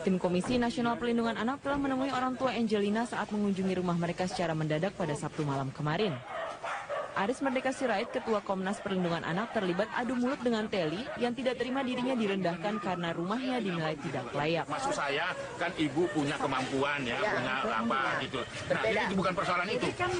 Tim Komisi Nasional Perlindungan Anak telah menemui orang tua Angelina saat mengunjungi rumah mereka secara mendadak pada Sabtu malam kemarin. Aris Merdeka Sirait, Ketua Komnas Perlindungan Anak, terlibat adu mulut dengan Teli yang tidak terima dirinya direndahkan karena rumahnya dinilai tidak layak. Maksud saya kan ibu punya kemampuan ya punya apa gitu. Nah ini bukan persoalan itu. Kan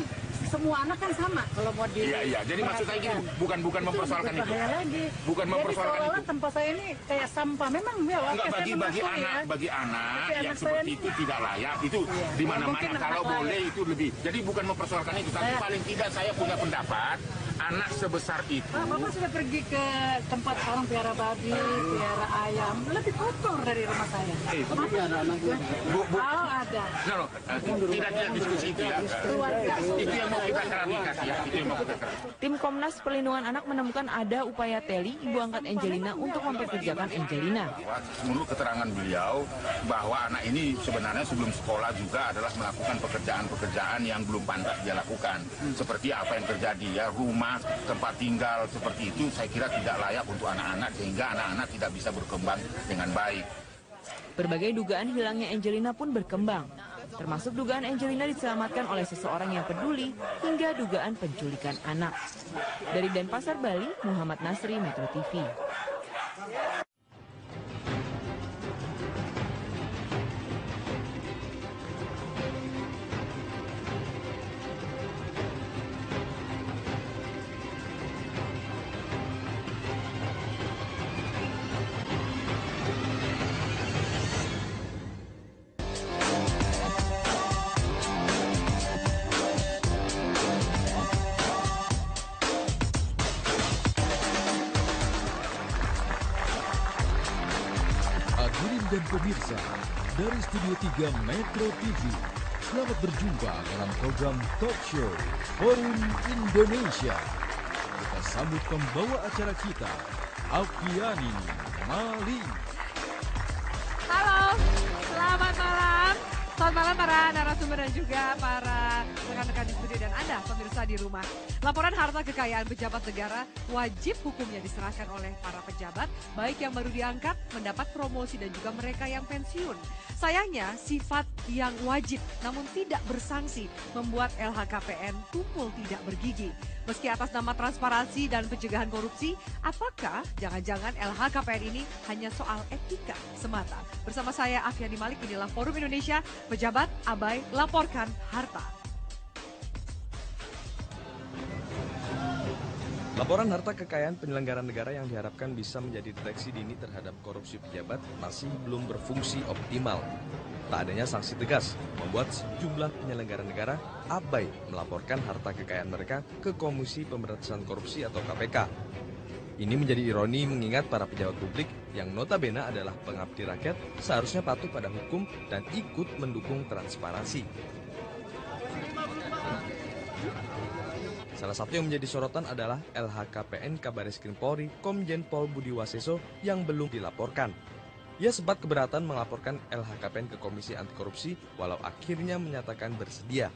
semua anak kan sama kalau mau di. Iya. Jadi maksud saya gini, bukan mempersoalkan itu. Lagi. Bukan mempersoalkan itu. Tempat saya ini kayak sampah. Memang mewah. Enggak bagi anak yang seperti itu tidak layak. Itu di mana-mana kalau boleh itu lebih. Jadi bukan mempersoalkan itu, tapi paling tidak saya punya pendapat anak sebesar itu. Bapak sudah pergi ke tempat orang piara babi, piara ayam, lebih kotor dari rumah saya. Kalau ada. Tidak diskusi itu ya. Itu yang mau kita klarifikasi ya. Itu yang mau kita klarifikasi. Tim Komnas Perlindungan Anak menemukan ada upaya Teli, ibu angkat Angelina, untuk mempekerjakan Angelina. Menurut keterangan beliau bahwa anak ini sebenarnya sebelum sekolah juga adalah melakukan pekerjaan-pekerjaan yang belum pantas dia lakukan. Seperti apa yang terjadi ya, rumah, tempat tinggal seperti itu saya kira tidak layak untuk anak-anak sehingga anak-anak tidak bisa berkembang dengan baik. Berbagai dugaan hilangnya Angelina pun berkembang, termasuk dugaan Angelina diselamatkan oleh seseorang yang peduli hingga dugaan penculikan anak. Dari Denpasar, Bali, Muhammad Nasri, Metro TV. Dan pemirsa, dari Studio 3 Metro TV, selamat berjumpa dalam program Talk Show Forum Indonesia. Kita sambut pembawa acara kita, Afiani Mali. Halo, selamat malam. Selamat malam para narasumber dan juga para rekan-rekan di studio dan Anda pemirsa di rumah. Laporan harta kekayaan pejabat negara wajib hukumnya diserahkan oleh para pejabat, baik yang baru diangkat, mendapat promosi dan juga mereka yang pensiun. Sayangnya sifat yang wajib namun tidak bersanksi membuat LHKPN tumpul tidak bergigi. Meski atas nama transparansi dan pencegahan korupsi, apakah jangan-jangan LHKPN ini hanya soal etika semata? Bersama saya Afiani Malik, inilah Forum Indonesia, pejabat abai laporkan harta. Laporan harta kekayaan penyelenggara negara yang diharapkan bisa menjadi deteksi dini terhadap korupsi pejabat masih belum berfungsi optimal. Tak adanya sanksi tegas membuat sejumlah penyelenggara negara abai melaporkan harta kekayaan mereka ke Komisi Pemberantasan Korupsi atau KPK. Ini menjadi ironi mengingat para pejabat publik yang notabene adalah pengabdi rakyat seharusnya patuh pada hukum dan ikut mendukung transparansi. Salah satu yang menjadi sorotan adalah LHKPN Kabareskrim Polri Komjen Pol Budi Waseso yang belum dilaporkan. Ia sempat keberatan melaporkan LHKPN ke Komisi Anti Korupsi walau akhirnya menyatakan bersedia.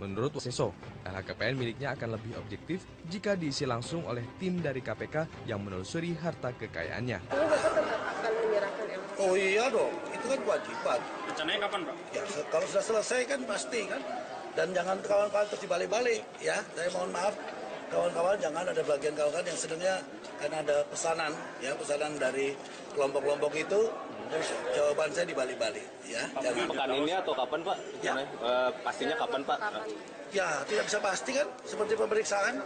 Menurut Waseso, LHKPN miliknya akan lebih objektif jika diisi langsung oleh tim dari KPK yang menelusuri harta kekayaannya. Oh iya dong, itu kan kewajiban. Rencananya kapan, Pak? Ya, kalau sudah selesai kan pasti kan. Dan jangan kawan-kawan terus dibalik-balik ya. Saya mohon maaf kawan-kawan, jangan ada bagian kawan-kawan yang sedangnya karena ada pesanan dari kelompok-kelompok itu, terus jawaban saya dibalik-balik ya. Jangan. Pekan ini atau kapan, Pak? Ya. Pastinya kapan, Pak? Ya, tidak bisa pasti kan, seperti pemeriksaan,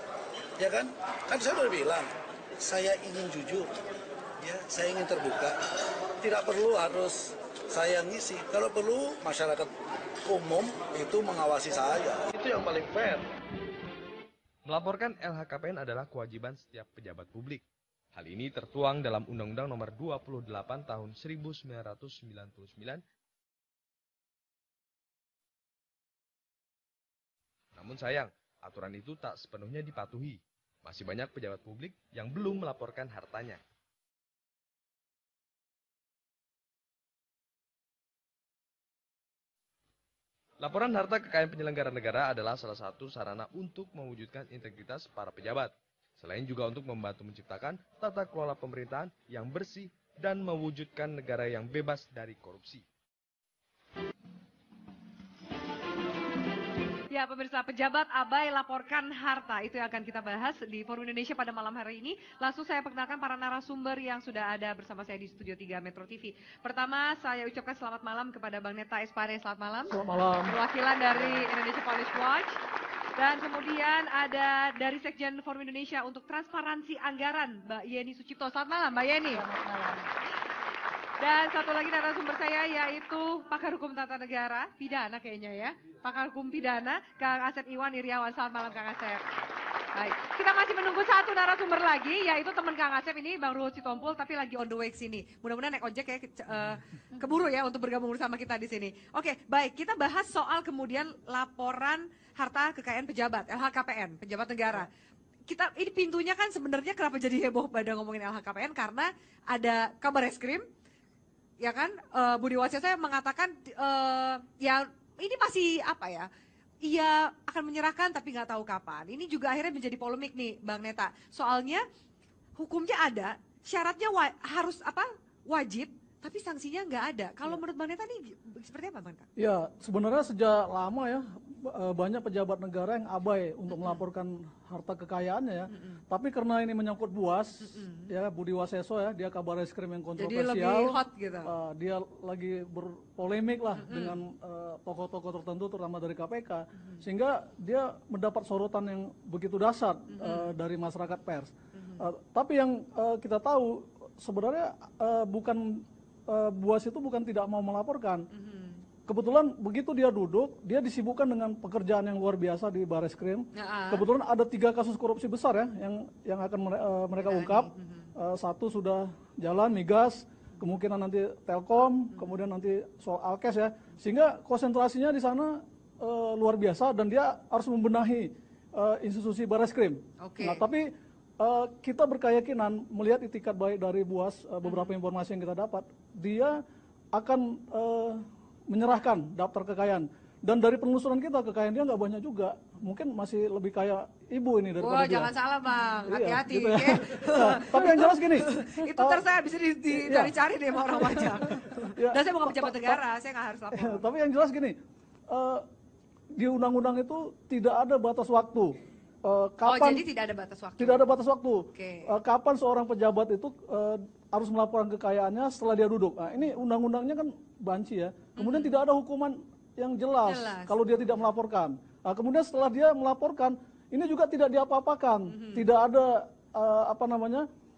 ya kan? Kan saya sudah bilang, saya ingin jujur, ya, saya ingin terbuka. Tidak perlu harus saya ngisi. Kalau perlu masyarakat umum itu mengawasi saya. Itu yang paling fair. Melaporkan LHKPN adalah kewajiban setiap pejabat publik. Hal ini tertuang dalam Undang-Undang Nomor 28 Tahun 1999. Namun sayang, aturan itu tak sepenuhnya dipatuhi. Masih banyak pejabat publik yang belum melaporkan hartanya. Laporan harta kekayaan penyelenggara negara adalah salah satu sarana untuk mewujudkan integritas para pejabat. Selain juga untuk membantu menciptakan tata kelola pemerintahan yang bersih dan mewujudkan negara yang bebas dari korupsi. Ya pemirsa, pejabat abai laporkan harta, itu yang akan kita bahas di Forum Indonesia pada malam hari ini. Langsung saya perkenalkan para narasumber yang sudah ada bersama saya di Studio 3 Metro TV. Pertama saya ucapkan selamat malam kepada Bang Neta Espane, selamat malam. Selamat malam. Perwakilan dari Indonesia Police Watch. Dan kemudian ada dari Sekjen Forum Indonesia untuk Transparansi Anggaran, Mbak Yeni Sucipto. Selamat malam Mbak Yeni. Selamat malam. Dan satu lagi narasumber saya yaitu pakar hukum tata negara, pidana kayaknya ya. Pakar hukum pidana, Kang Asep Iwan Iriawan. Selamat malam Kang Asep. Baik, kita masih menunggu satu narasumber lagi, yaitu teman Kang Asep ini, Bang Ruhut Sitompul, tapi lagi on the way ke sini. Mudah-mudahan naik ojek ya, keburu ya untuk bergabung bersama kita di sini. Oke, baik, kita bahas soal kemudian laporan harta kekayaan pejabat, LHKPN, pejabat negara. Ini pintunya kan sebenarnya kenapa jadi heboh pada ngomongin LHKPN, karena ada kabar eskrim, ya kan, Budi Waseso mengatakan ya ini masih apa ya, ia akan menyerahkan tapi nggak tahu kapan. Ini juga akhirnya menjadi polemik nih Bang Neta. Soalnya hukumnya ada, syaratnya harus apa, wajib, tapi sanksinya nggak ada. Kalau menurut Bang Neta nih seperti apa Bang Neta? Ya sebenarnya sejak lama ya banyak pejabat negara yang abai untuk melaporkan harta kekayaannya ya. Tapi karena ini menyangkut BUAS, ya Budi Waseso ya, dia kabar eskrim yang kontroversial. Jadi lebih hot gitu. Dia lagi berpolemik lah dengan tokoh-tokoh tertentu terutama dari KPK. Sehingga dia mendapat sorotan yang begitu dahsyat dari masyarakat pers. Tapi yang kita tahu sebenarnya bukan BUAS itu bukan tidak mau melaporkan. Kebetulan begitu dia duduk, dia disibukkan dengan pekerjaan yang luar biasa di Bareskrim. Kebetulan ada 3 kasus korupsi besar ya yang akan mereka ungkap. Satu sudah jalan, migas, kemungkinan nanti Telkom, kemudian nanti soal Alkes ya. Sehingga konsentrasinya di sana luar biasa dan dia harus membenahi institusi Bareskrim. Nah, tapi kita berkeyakinan melihat itikat baik dari BUAS, beberapa informasi yang kita dapat, dia akan menyerahkan daftar kekayaan. Dan dari penelusuran kita, kekayaan dia nggak banyak juga. Mungkin masih lebih kaya ibu ini daripada dia. Jangan salah Bang, hati-hati. Gitu ya. Nah, tapi yang jelas gini. Itu saya bisa dicari-cari deh sama orang pajak. Dan saya bukan pejabat negara, saya nggak harus lapor. Tapi yang jelas gini, di undang-undang itu tidak ada batas waktu. Kapan, jadi tidak ada batas waktu? Tidak ada batas waktu. Kapan seorang pejabat itu harus melaporkan kekayaannya setelah dia duduk. Nah, ini undang-undangnya kan banci ya. Kemudian tidak ada hukuman yang jelas kalau dia tidak melaporkan. Nah, kemudian setelah dia melaporkan, ini juga tidak diapa-apakan. Tidak ada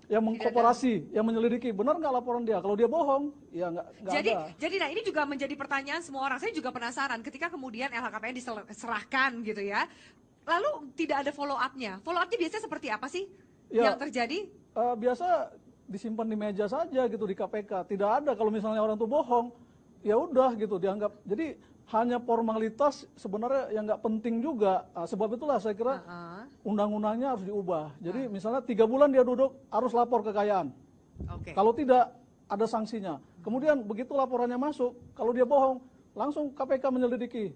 yang mengkooperasi, yang menyelidiki. Benar nggak laporan dia? Kalau dia bohong, ya nggak ada. Jadi nah ini juga menjadi pertanyaan semua orang. Saya juga penasaran ketika kemudian LHKPN diserahkan gitu ya. Lalu tidak ada follow up-nya. Follow up-nya biasanya seperti apa sih yang terjadi? Biasa disimpan di meja saja gitu di KPK. Tidak ada kalau misalnya orang tuh bohong, ya udah gitu dianggap. Jadi hanya formalitas sebenarnya yang nggak penting juga. Sebab itulah saya kira undang-undangnya harus diubah. Jadi misalnya 3 bulan dia duduk harus lapor kekayaan. Kalau tidak ada sanksinya. Kemudian begitu laporannya masuk, kalau dia bohong, langsung KPK menyelidiki.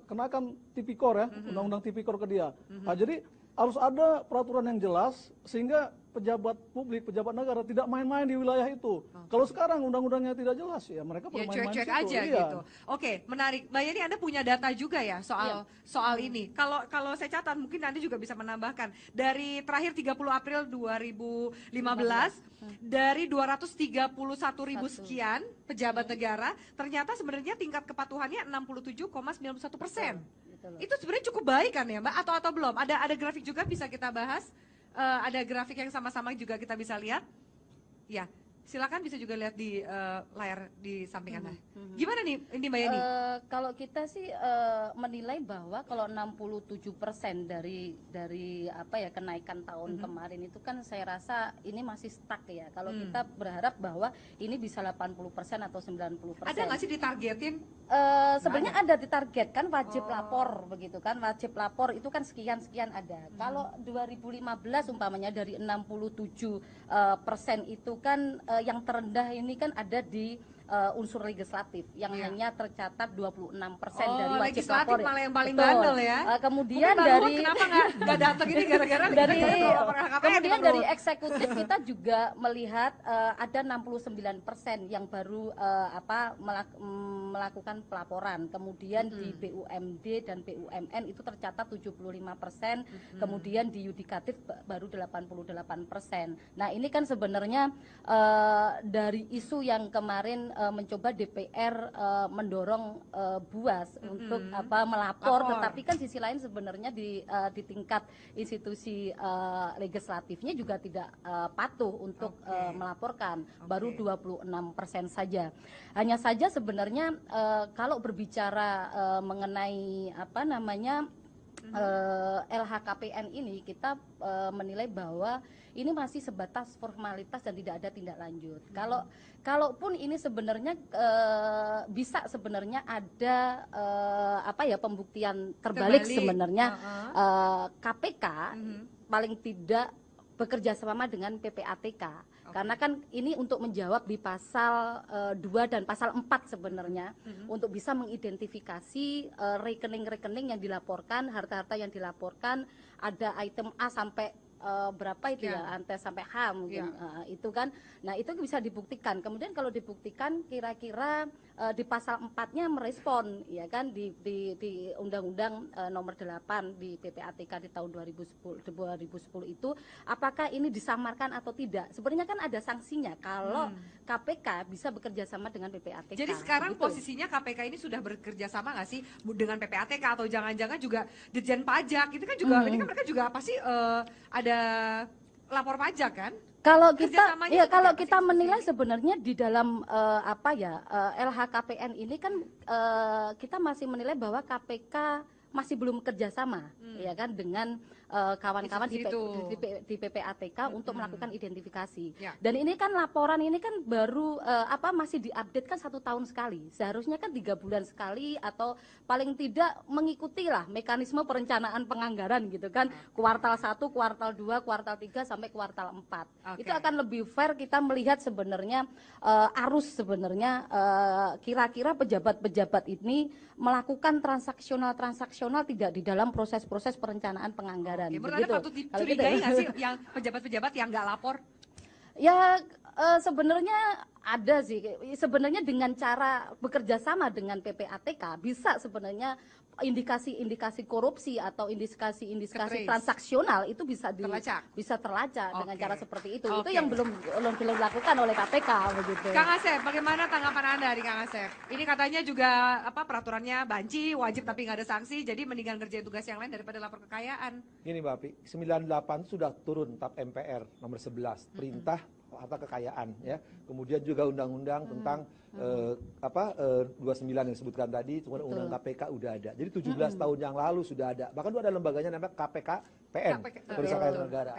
Kenakan tipikor ya, undang-undang tipikor ke dia. Nah, jadi harus ada peraturan yang jelas sehingga pejabat publik, pejabat negara tidak main-main di wilayah itu. Kalau sekarang undang-undangnya tidak jelas ya mereka perlu main-main cuek-cuek aja gitu. Oke, menarik. Mbak Yeni, Anda punya data juga ya soal ini. Kalau saya catat mungkin nanti juga bisa menambahkan. Dari terakhir 30 April 2015 dari 231.000 sekian pejabat negara, ternyata sebenarnya tingkat kepatuhannya 67,91%. Itu sebenarnya cukup baik kan ya Mbak? Atau belum? Ada grafik juga bisa kita bahas. Ada grafik yang sama-sama juga kita bisa lihat. Ya, silakan bisa juga lihat di layar di samping Anda. Gimana nih ini Mbak Yeni? Kalau kita sih menilai bahwa kalau 67% dari apa ya kenaikan tahun kemarin itu kan saya rasa ini masih stuck ya. Kalau kita berharap bahwa ini bisa 80% atau 90%. Ada nggak sih ditargetin? Sebenarnya ada ditargetkan wajib lapor begitu kan, wajib lapor itu kan sekian ada. Kalau 2015 umpamanya dari 67% itu kan yang terendah ini kan ada di unsur legislatif yang Iya. hanya tercatat 26% Oh, dari wajib legislatif lapor. malah yang paling Betul. bandel ya. Kemudian Mungkin Bang Luhut dari kenapa nggak datang ini gara-gara dari kita lapor LHKPN kemudian nih, Bang dari Luhut. eksekutif kita juga melihat ada 69% yang baru melakukan pelaporan. Kemudian di BUMD dan BUMN itu tercatat 75%, kemudian di yudikatif baru 88%. Nah, ini kan sebenarnya dari isu yang kemarin mencoba DPR mendorong BUAS untuk melapor, tetapi kan sisi lain sebenarnya di tingkat institusi legislatifnya juga tidak patuh untuk melaporkan, baru 26% saja. Hanya saja sebenarnya kalau berbicara mengenai LHKPN ini, kita menilai bahwa ini masih sebatas formalitas dan tidak ada tindak lanjut. Kalaupun ini sebenarnya bisa sebenarnya ada pembuktian terbalik sebenarnya, KPK paling tidak bekerja sama dengan PPATK. Karena kan ini untuk menjawab di pasal 2 dan pasal 4 sebenarnya, untuk bisa mengidentifikasi rekening-rekening yang dilaporkan, harta-harta yang dilaporkan, ada item A sampai berapa itu ya, sampai H mungkin, itu kan. Nah, itu bisa dibuktikan. Kemudian kalau dibuktikan kira-kira di pasal 4-nya merespon, ya kan, di Undang-Undang nomor 8 di PPATK di tahun 2010 itu, apakah ini disamarkan atau tidak. Sebenarnya kan ada sanksinya kalau KPK bisa bekerja sama dengan PPATK. Jadi sekarang gitu. posisinya KPK ini sudah bekerja sama nggak sih dengan PPATK, atau jangan-jangan juga Ditjen Pajak itu kan juga, ini kan mereka juga pasti ada lapor pajak kan? Kalau Kerjasamanya kalau seperti kita apa sih menilai sebenarnya di dalam LHKPN ini kan kita masih menilai bahwa KPK masih belum kerjasama, ya kan, dengan kawan-kawan di PPATK untuk melakukan identifikasi. Ya. Dan ini kan laporan ini kan baru masih diupdate kan 1 tahun sekali. Seharusnya kan 3 bulan sekali, atau paling tidak mengikuti lah mekanisme perencanaan penganggaran gitu kan. Kuartal 1, kuartal 2, kuartal 3 sampai kuartal 4. Itu akan lebih fair kita melihat sebenarnya arus sebenarnya kira-kira pejabat-pejabat ini melakukan transaksional tidak di dalam proses-proses perencanaan penganggaran. Menurut Anda patut dicurigai nggak sih yang pejabat-pejabat yang nggak lapor? Ya, sebenarnya ada sih. Sebenarnya dengan cara bekerja sama dengan PPATK bisa sebenarnya indikasi-indikasi korupsi atau indikasi-indikasi transaksional itu bisa terlacak dengan cara seperti itu. Itu yang belum dilakukan oleh KPK begitu. Kang Asep, bagaimana tanggapan Anda di Kang Asep? Ini katanya juga peraturannya banci, wajib tapi nggak ada sanksi, jadi mendingan ngerjain tugas yang lain daripada lapor kekayaan. Gini Mbak Pi, 98 sudah turun TAP MPR nomor 11, perintah harta kekayaan ya. Kemudian juga undang-undang tentang 29 yang disebutkan tadi, kemudian undang KPK udah ada. Jadi 17 tahun yang lalu sudah ada. Bahkan itu ada lembaganya namanya KPKPN, Perisakayaan Negara.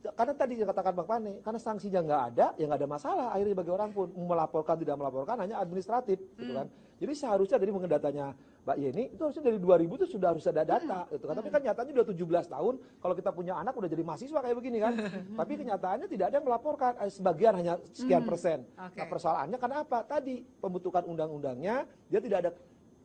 Karena tadi yang katakan Bang Pane, karena sanksinya nggak ada, ya nggak ada masalah. Akhirnya bagi orang pun melaporkan tidak melaporkan hanya administratif, gitu kan. Jadi seharusnya dari mengenai datanya Mbak Yeni itu harusnya dari 2000 itu sudah harus ada data, gitu kan. Tapi kan nyatanya udah 17 tahun, kalau kita punya anak udah jadi mahasiswa kayak begini kan. Tapi kenyataannya tidak ada yang melaporkan, sebagian hanya sekian persen. Nah, persoalannya karena apa? Tadi pembentukan undang-undangnya dia tidak ada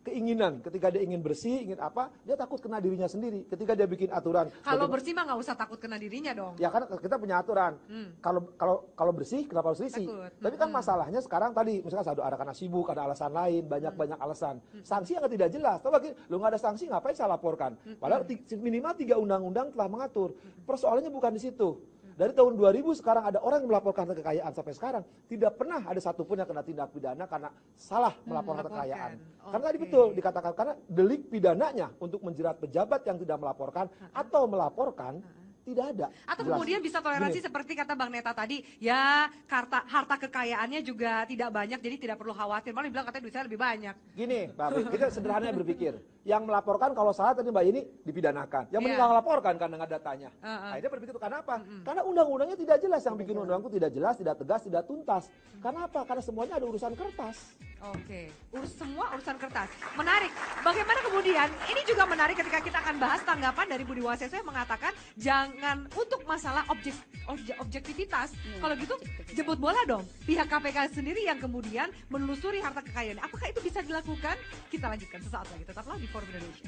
keinginan, ketika dia ingin bersih, ingin apa, dia takut kena dirinya sendiri. Ketika dia bikin aturan. Kalau bersih mah nggak usah takut kena dirinya dong. Ya kan kita punya aturan. Kalau bersih kenapa harus risih? Tapi kan masalahnya sekarang tadi misalkan ada karena sibuk, ada alasan lain, banyak alasan. Sanksi yang tidak jelas. Tahu lagi, lu nggak ada sanksi ngapain saya laporkan? Padahal minimal 3 undang-undang telah mengatur. Persoalannya bukan di situ. Dari tahun 2000 sekarang ada orang yang melaporkan kekayaan sampai sekarang tidak pernah ada satupun yang kena tindak pidana karena salah melaporkan kekayaan. Karena tadi betul dikatakan karena delik pidananya untuk menjerat pejabat yang tidak melaporkan atau melaporkan tidak ada. Atau Jelas. kemudian bisa toleransi seperti kata Bang Neta tadi, ya harta kekayaannya juga tidak banyak, jadi tidak perlu khawatir. Malah bilang katanya duit saya lebih banyak. Gini, Mbak, kita sederhana berpikir. Yang melaporkan kalau salah tadi Mbak ini dipidanakan. Yang meninggal melaporkan karena nggak datanya. Akhirnya berpikir itu karena apa? Karena undang-undangnya tidak jelas. Yang bikin undang-undang itu tidak jelas, tidak tegas, tidak tuntas. Karena apa? Karena semuanya ada urusan kertas. Oke, semua urusan kertas. Menarik. Bagaimana kemudian, ini juga menarik ketika kita akan bahas tanggapan dari Budi Waseso yang mengatakan jangan untuk masalah objektivitas. Kalau gitu jemput bola dong. Pihak KPK sendiri yang kemudian menelusuri harta kekayaan. Apakah itu bisa dilakukan? Kita lanjutkan sesaat lagi. Tetaplah di Forum Indonesia.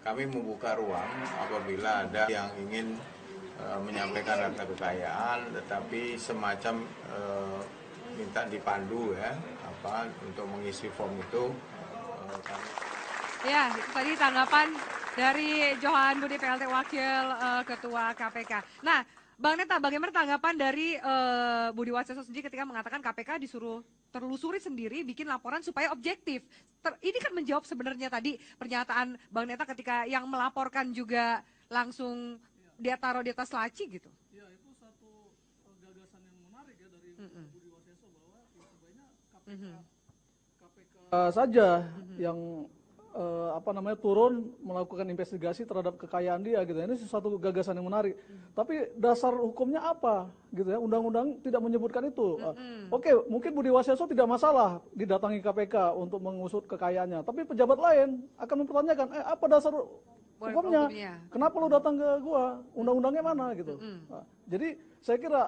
Kami membuka ruang apabila ada yang ingin menyampaikan harta kekayaan, tetapi semacam minta dipandu ya, untuk mengisi form itu. Ya, itu tadi tanggapan dari Johan Budi PLT Wakil Ketua KPK. Nah, Bang Neta, bagaimana tanggapan dari Budi Waseso sendiri ketika mengatakan KPK disuruh terlusuri sendiri, bikin laporan supaya objektif. Ini kan menjawab sebenarnya tadi pernyataan Bang Neta ketika yang melaporkan juga langsung dia taruh di atas laci gitu. Ya, itu satu gagasan yang menarik ya dari Budi Waseso bahwa ya sebenarnya KPK saja yang turun melakukan investigasi terhadap kekayaan dia gitu. Ini sesuatu gagasan yang menarik. Tapi dasar hukumnya apa gitu ya? Undang-undang tidak menyebutkan itu. Oke, mungkin Budi Waseso tidak masalah didatangi KPK untuk mengusut kekayaannya, tapi pejabat lain akan mempertanyakan, apa dasar hukumnya? Kenapa lu datang ke gua? Undang-undangnya mana gitu. Jadi saya kira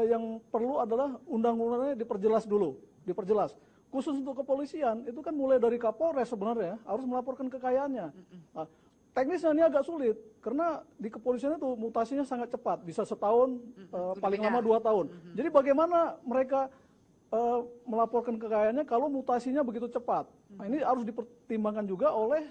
yang perlu adalah undang-undangnya diperjelas dulu, diperjelas. Khusus untuk kepolisian, itu kan mulai dari Kapolres sebenarnya harus melaporkan kekayaannya. Teknisnya ini agak sulit, karena di kepolisian itu mutasinya sangat cepat, bisa setahun, paling lama 2 tahun. Jadi bagaimana mereka melaporkan kekayaannya kalau mutasinya begitu cepat? Nah, ini harus dipertimbangkan juga oleh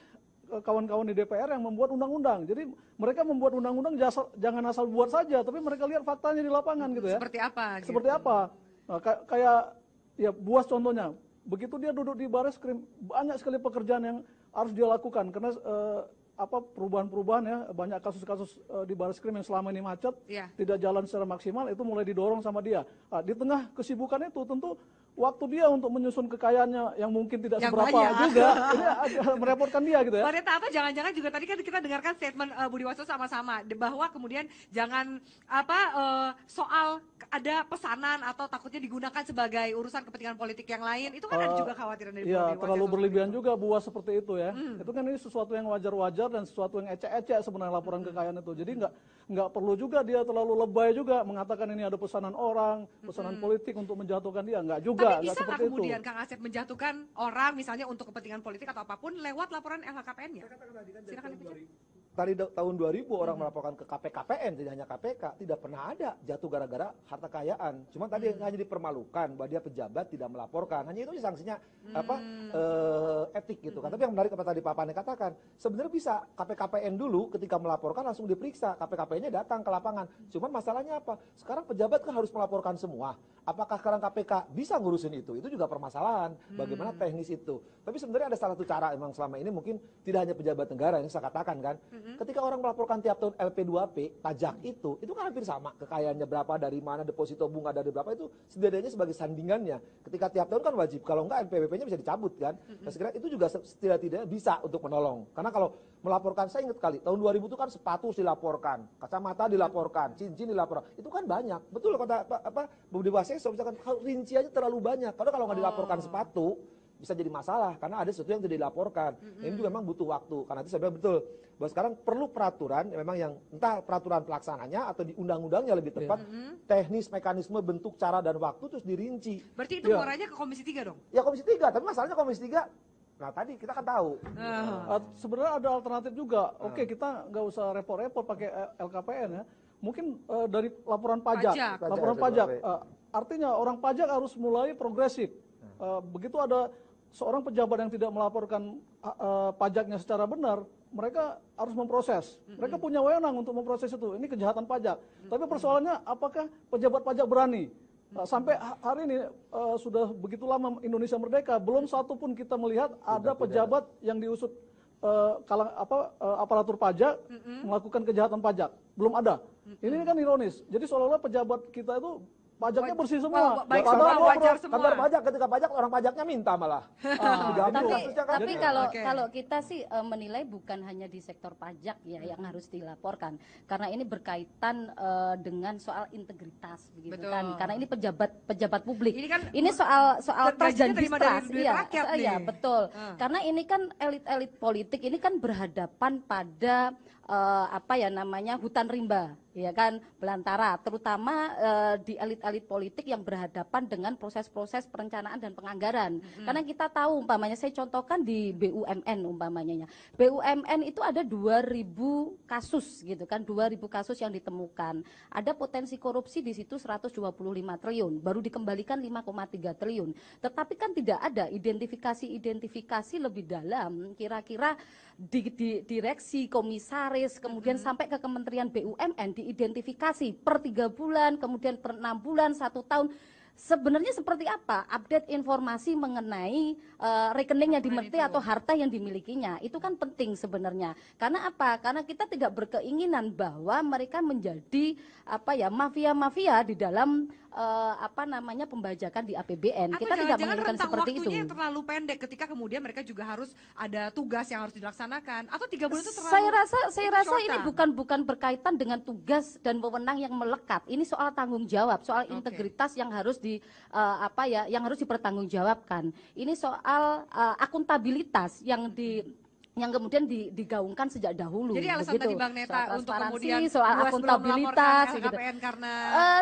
kawan-kawan di DPR yang membuat undang-undang. Jadi mereka membuat undang-undang jangan asal buat saja, tapi mereka lihat faktanya di lapangan gitu ya. Seperti apa? Seperti apa? Nah, kayak ya Buas contohnya. Begitu dia duduk di Bareskrim, banyak sekali pekerjaan yang harus dia lakukan karena perubahan-perubahan ya, banyak kasus-kasus di Bareskrim yang selama ini macet, tidak jalan secara maksimal, itu mulai didorong sama dia. Nah, di tengah kesibukan itu tentu waktu dia untuk menyusun kekayaannya yang mungkin tidak seberapa juga, ini merepotkan dia gitu ya. Pak Neta, apa jangan-jangan juga tadi kan kita dengarkan statement Budi Waseso sama-sama bahwa kemudian jangan soal ada pesanan atau takutnya digunakan sebagai urusan kepentingan politik yang lain, itu kan ada juga khawatiran dari Budi Waseso. Terlalu berlebihan juga Buas seperti itu ya. Itu kan ini sesuatu yang wajar-wajar dan sesuatu yang ecek-ecek sebenarnya laporan kekayaan itu. Jadi nggak perlu juga dia terlalu lebay juga mengatakan ini ada pesanan orang, pesanan politik untuk menjatuhkan dia, nggak juga. Tapi bisa nggak kemudian Kang Asep menjatuhkan orang misalnya untuk kepentingan politik atau apapun lewat laporan LHKPN-nya? Silakan dipicu. Tadi tahun 2000 orang melaporkan ke KPKPN, tidak hanya KPK, tidak pernah ada jatuh gara-gara harta kekayaan. Cuma tadi hanya dipermalukan bahwa dia pejabat tidak melaporkan. Hanya itu sanksinya etik gitu kan. Tapi yang menarik apa tadi Pak Pane katakan, sebenarnya bisa KPKPN dulu ketika melaporkan langsung diperiksa, KPKPN-nya datang ke lapangan. Cuma masalahnya apa? Sekarang pejabat kan harus melaporkan semua. Apakah sekarang KPK bisa ngurusin itu? Itu juga permasalahan. Bagaimana teknis itu? Tapi sebenarnya ada salah satu cara emang selama ini mungkin tidak hanya pejabat negara yang saya katakan kan. Ketika orang melaporkan tiap tahun LP2P, pajak itu kan hampir sama. Kekayaannya berapa, dari mana, deposito bunga dari berapa, itu setidaknya sebagai sandingannya. Ketika tiap tahun kan wajib. Kalau enggak NPWP-nya bisa dicabut kan. Nah, saya kira itu juga setidaknya bisa untuk menolong. Karena kalau melaporkan, saya ingat kali, tahun 2000 itu kan sepatu dilaporkan, kacamata dilaporkan, cincin dilaporkan. Itu kan banyak. Betul kata Budi Waseso, misalkan rinciannya terlalu banyak. Kalau nggak dilaporkan sepatu, bisa jadi masalah karena ada sesuatu yang tidak dilaporkan. Ini juga memang butuh waktu. Karena itu saya bilang betul bahwa sekarang perlu peraturan memang yang entah peraturan pelaksananya atau di undang-undangnya lebih tepat, teknis, mekanisme, bentuk, cara dan waktu terus dirinci. Berarti itu muaranya ke Komisi 3 dong? Ya Komisi 3, tapi masalahnya Komisi 3 nah tadi kita kan tahu. Sebenarnya ada alternatif juga. Oke, kita nggak usah repot-repot pakai LKPN ya. Mungkin dari laporan pajak. Laporan pajak. Artinya orang pajak harus mulai progresif. Begitu ada seorang pejabat yang tidak melaporkan pajaknya secara benar, mereka harus memproses. Mereka punya wewenang untuk memproses itu. Ini kejahatan pajak. Tapi persoalannya apakah pejabat pajak berani? Sampai hari ini sudah begitu lama Indonesia merdeka, belum satu pun kita melihat ada pejabat yang diusut aparatur pajak melakukan kejahatan pajak. Belum ada. Ini kan ironis. Jadi seolah-olah pejabat kita itu pajaknya bersih semua. Kantor pajak, ketika pajak orang pajaknya minta malah. Tapi kalau kita sih menilai bukan hanya di sektor pajak ya yang harus dilaporkan, karena ini berkaitan dengan soal integritas begitu kan. Karena ini pejabat publik. Ini soal trust dan distrust. Iya, betul. Karena ini kan elit-elit politik ini kan berhadapan pada hutan rimba, ya kan, belantara, terutama di elit-elit politik yang berhadapan dengan proses-proses perencanaan dan penganggaran. Karena kita tahu umpamanya, saya contohkan di BUMN umpamanya. BUMN itu ada 2.000 kasus gitu kan, 2.000 kasus yang ditemukan. Ada potensi korupsi di situ 125 triliun, baru dikembalikan 5,3 triliun. Tetapi kan tidak ada identifikasi lebih dalam, kira-kira di direksi, komisaris, kemudian sampai ke Kementerian BUMN diidentifikasi per 3 bulan, kemudian per 6 bulan, 1 tahun. Sebenarnya seperti apa update informasi mengenai rekening yang dimiliki atau harta yang dimilikinya, itu kan penting sebenarnya. Karena apa? Karena kita tidak berkeinginan bahwa mereka menjadi mafia-mafia di dalam pembajakan di APBN. Atau kita tidak menginginkan rentang seperti itu. waktunya yang terlalu pendek ketika kemudian mereka juga harus ada tugas yang harus dilaksanakan, atau 3 bulan itu terlalu Saya rasa ini bukan berkaitan dengan tugas dan wewenang yang melekat. Ini soal tanggung jawab, soal integritas yang harus yang harus dipertanggungjawabkan. Ini soal akuntabilitas yang kemudian digaungkan sejak dahulu. Jadi alasan tadi Bang Neta untuk kemudian soal akuntabilitas gitu. Karena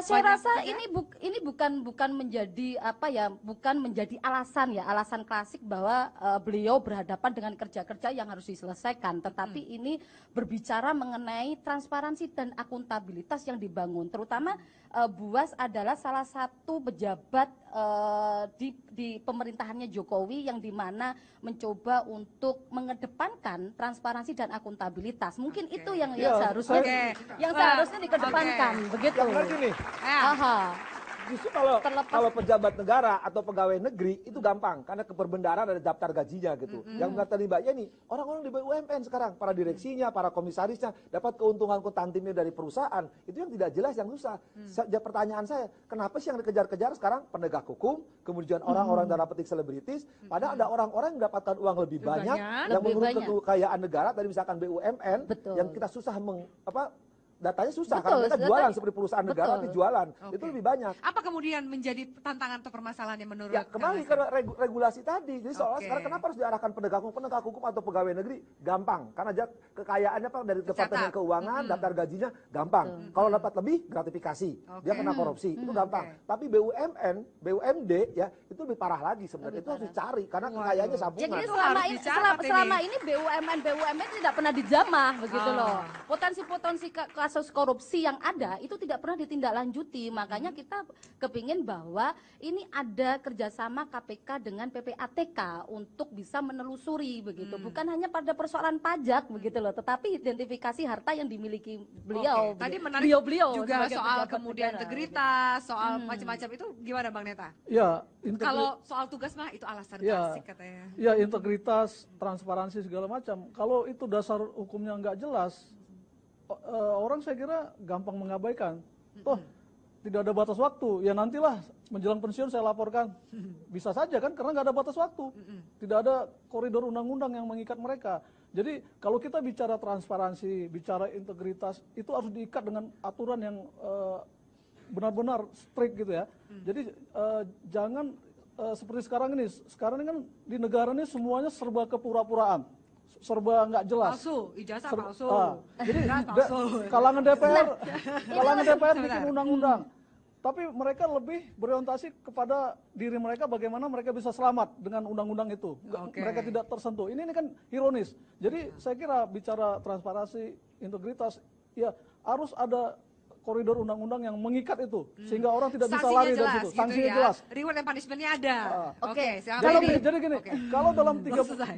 saya rasa ini bukan menjadi alasan klasik bahwa beliau berhadapan dengan kerja-kerja yang harus diselesaikan, tetapi ini berbicara mengenai transparansi dan akuntabilitas yang dibangun, terutama Buas adalah salah satu pejabat di pemerintahannya Jokowi yang dimana mencoba untuk mengedepankan transparansi dan akuntabilitas. Mungkin itu yang seharusnya dikedepankan, begitu. Justru kalau pejabat negara atau pegawai negeri itu gampang karena keperbendaharaan ada daftar gajinya gitu. Yang terlibatnya ini orang-orang di BUMN sekarang, para direksinya, para komisarisnya dapat keuntungan kutantimnya dari perusahaan, itu yang tidak jelas, yang susah. Pertanyaan saya, kenapa sih yang dikejar-kejar sekarang penegak hukum, kemudian orang-orang dalam petik selebritis, padahal ada orang-orang yang mendapatkan uang lebih banyak yang menurut kekayaan negara tadi misalkan BUMN yang kita susah datanya susah karena mereka jualan seperti perusahaan negara dijualan. Itu lebih banyak. Apa kemudian menjadi tantangan atau permasalahan yang menurut kembali ke regulasi tadi. Jadi soalnya sekarang kenapa harus diarahkan penegak hukum atau pegawai negeri? Gampang. Karena kekayaannya dari Departemen Keuangan, daftar gajinya gampang. Kalau dapat lebih gratifikasi. Dia kena korupsi. Itu gampang. Tapi BUMN, BUMD ya itu lebih parah lagi sebenarnya. Itu harus dicari karena kekayaannya sambungan. Jadi selama ini BUMN tidak pernah dijamah begitu loh. Potensi-potensi kasus korupsi yang ada itu tidak pernah ditindaklanjuti. Makanya kita kepingin bahwa ini ada kerjasama KPK dengan PPATK untuk bisa menelusuri begitu. Bukan hanya pada persoalan pajak begitu loh, tetapi identifikasi harta yang dimiliki beliau. Tadi menarik beliau juga soal kemudian integritas, soal macam-macam itu gimana Bang Neta? Ya, kalau soal tugas mah itu alasan klasik katanya. Ya, integritas, transparansi segala macam. Kalau itu dasar hukumnya nggak jelas, orang saya kira gampang mengabaikan. Toh tidak ada batas waktu, ya nantilah menjelang pensiun saya laporkan. Bisa saja kan, karena nggak ada batas waktu. Tidak ada koridor undang-undang yang mengikat mereka. Jadi kalau kita bicara transparansi, bicara integritas, itu harus diikat dengan aturan yang benar-benar strict gitu ya. Jadi jangan seperti sekarang ini kan di negara ini semuanya serba kepura-puraan. Serba nggak jelas. Palsu, ijazah palsu. Jadi kalangan DPR bikin undang-undang. Tapi mereka lebih berorientasi kepada diri mereka bagaimana mereka bisa selamat dengan undang-undang itu. Mereka tidak tersentuh. Ini kan ironis. Jadi saya kira bicara transparansi, integritas, ya harus ada koridor undang-undang yang mengikat itu, sehingga orang tidak bisa Sanksinya lari dari jelas, situ. gitu Sanksinya ya. jelas. Reward and punishment-nya ada. Oke, silakan. Jadi gini, kalau dalam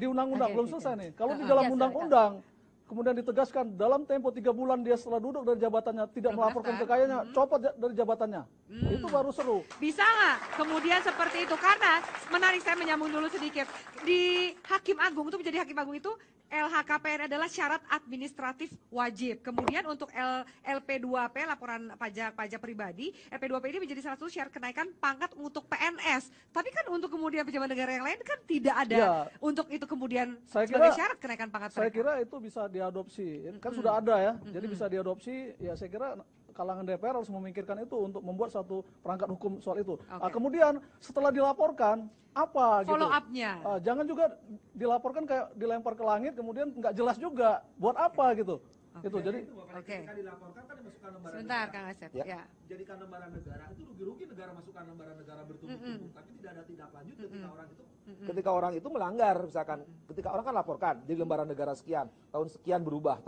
di undang-undang belum selesai nih. Kalau di dalam undang-undang kemudian ditegaskan dalam tempo 3 bulan dia setelah duduk dari jabatannya tidak melaporkan kekayaannya, copot dari jabatannya. Itu baru seru. Bisa nggak kemudian seperti itu? Karena menarik, saya menyambung dulu sedikit. Di Hakim Agung, untuk menjadi Hakim Agung itu LHKPN adalah syarat administratif wajib. Kemudian untuk LP2P, laporan pajak pribadi, LP2P ini menjadi salah satu syarat kenaikan pangkat untuk PNS. Tapi kan untuk kemudian pejabat negara yang lain kan tidak ada untuk itu kemudian sebagai syarat kenaikan pangkat mereka. Saya kira itu bisa diadopsi. Kan sudah ada ya. Jadi bisa diadopsi. Ya saya kira kalangan DPR harus memikirkan itu untuk membuat satu perangkat hukum soal itu. Kemudian setelah dilaporkan apa gitu? Follow up-nya. Jangan juga dilaporkan kayak dilempar ke langit kemudian nggak jelas juga buat apa gitu. Itu jadi ketika dilaporkan kan dimasukkan lembaran sebentar negara. Kang Asep. Ya. Jadikan lembaran negara itu rugi-rugi negara masukkan lembaran negara bertumpuk-tumpuk, tapi tidak ada tindak lanjut ketika orang itu melanggar, misalkan ketika orang kan laporkan jadi lembaran negara sekian, tahun sekian berubah,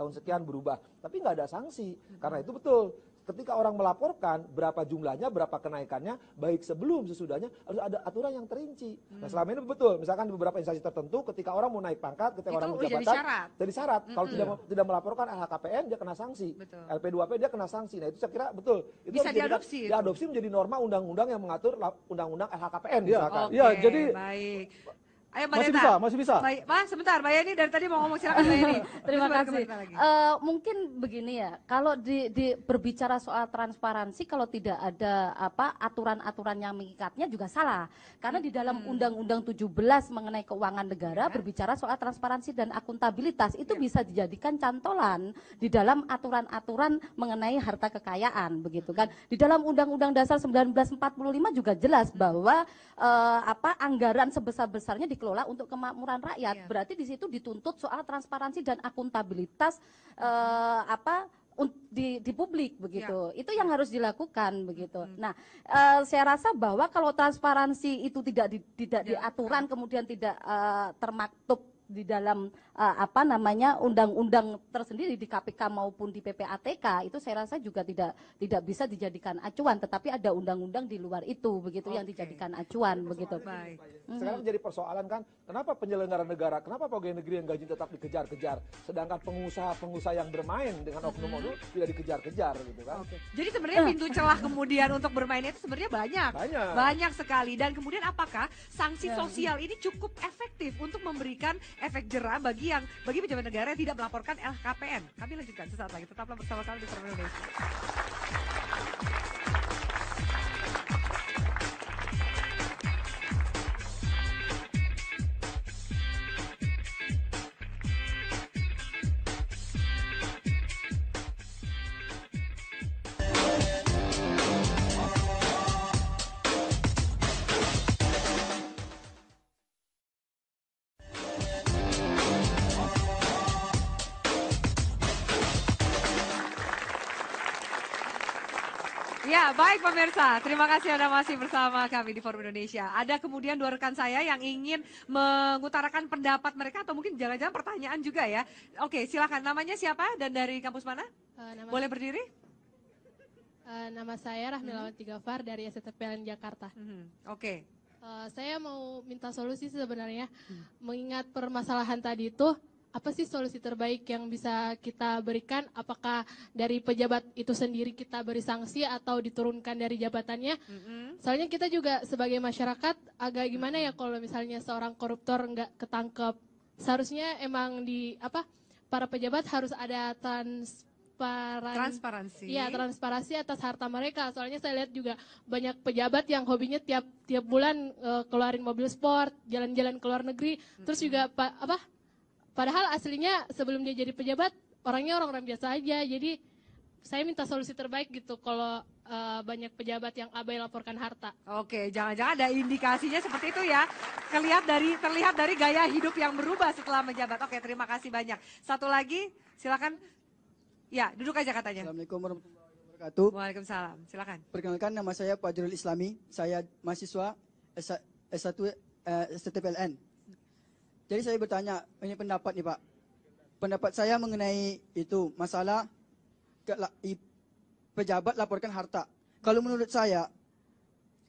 tapi nggak ada sanksi. Karena itu betul. Ketika orang melaporkan berapa jumlahnya, berapa kenaikannya, baik sebelum sesudahnya harus ada aturan yang terinci. Nah selama ini betul, misalkan di beberapa instansi tertentu, ketika orang mau naik pangkat, ketika orang mau jabatan, jadi syarat. Kalau tidak melaporkan LHKPN dia kena sanksi, LP2P dia kena sanksi. Nah itu saya kira betul. Itu bisa diadopsi menjadi norma undang-undang yang mengatur undang-undang LHKPN. Iya, jadi baik. Ayo Mbak masih bisa. Sebentar, Mbak Yeni dari tadi mau ngomong, silakan Mbak Yeni. Terima kasih. Mungkin begini ya, kalau berbicara soal transparansi, kalau tidak ada aturan-aturan yang mengikatnya juga salah. Karena di dalam Undang-Undang 17 mengenai keuangan negara berbicara soal transparansi dan akuntabilitas, itu bisa dijadikan cantolan di dalam aturan-aturan mengenai harta kekayaan, begitu kan. Di dalam Undang-Undang Dasar 1945 juga jelas bahwa anggaran sebesar-besarnya dikelola untuk kemakmuran rakyat. Berarti di situ dituntut soal transparansi dan akuntabilitas di publik begitu. Itu yang harus dilakukan begitu. Nah, saya rasa bahwa kalau transparansi itu tidak diaturan kemudian tidak termaktub di dalam undang-undang tersendiri di KPK maupun di PPATK, itu saya rasa juga tidak bisa dijadikan acuan, tetapi ada undang-undang di luar itu begitu yang dijadikan acuan begitu. Sekarang jadi persoalan kan, kenapa penyelenggara negara, kenapa pegawai negeri yang gaji tetap dikejar-kejar, sedangkan pengusaha yang bermain dengan oknum-oknum tidak dikejar-kejar gitu kan. Jadi sebenarnya pintu celah kemudian untuk bermain itu sebenarnya banyak sekali. Dan kemudian apakah sanksi sosial ini cukup efektif untuk memberikan efek jerah bagi pejabat negara yang tidak melaporkan LHKPN? Kami lanjutkan sesaat lagi. Tetaplah bersama kami di Forum Indonesia. Ya, baik pemirsa. Terima kasih Anda masih bersama kami di Forum Indonesia. Ada kemudian dua rekan saya yang ingin mengutarakan pendapat mereka atau mungkin jangan-jangan pertanyaan juga ya. Oke, silakan. Namanya siapa dan dari kampus mana? Boleh berdiri? Nama saya Rahmilawati Gafar dari STPLN Jakarta. Oke. Saya mau minta solusi sebenarnya. Mengingat permasalahan tadi itu, apa sih solusi terbaik yang bisa kita berikan? Apakah dari pejabat itu sendiri kita beri sanksi atau diturunkan dari jabatannya? Soalnya kita juga sebagai masyarakat agak gimana ya kalau misalnya seorang koruptor nggak ketangkep. Seharusnya emang para pejabat harus ada transparansi. Iya, transparansi atas harta mereka. Soalnya saya lihat juga banyak pejabat yang hobinya tiap bulan keluarin mobil sport, jalan-jalan ke luar negeri, terus juga padahal aslinya sebelum dia jadi pejabat, orangnya orang-orang biasa aja. Jadi saya minta solusi terbaik gitu kalau banyak pejabat yang abai laporkan harta. Oke, jangan-jangan ada indikasinya seperti itu ya. Terlihat dari gaya hidup yang berubah setelah menjabat. Oke, terima kasih banyak. Satu lagi, silakan. Ya, duduk aja katanya. Assalamualaikum warahmatullahi wabarakatuh. Waalaikumsalam, silakan. Perkenalkan, nama saya Fajrul Islami. Saya mahasiswa S1 STPLN. Jadi saya bertanya, ini pendapat nih Pak. Pendapat saya mengenai itu masalah pejabat laporkan harta. Kalau menurut saya,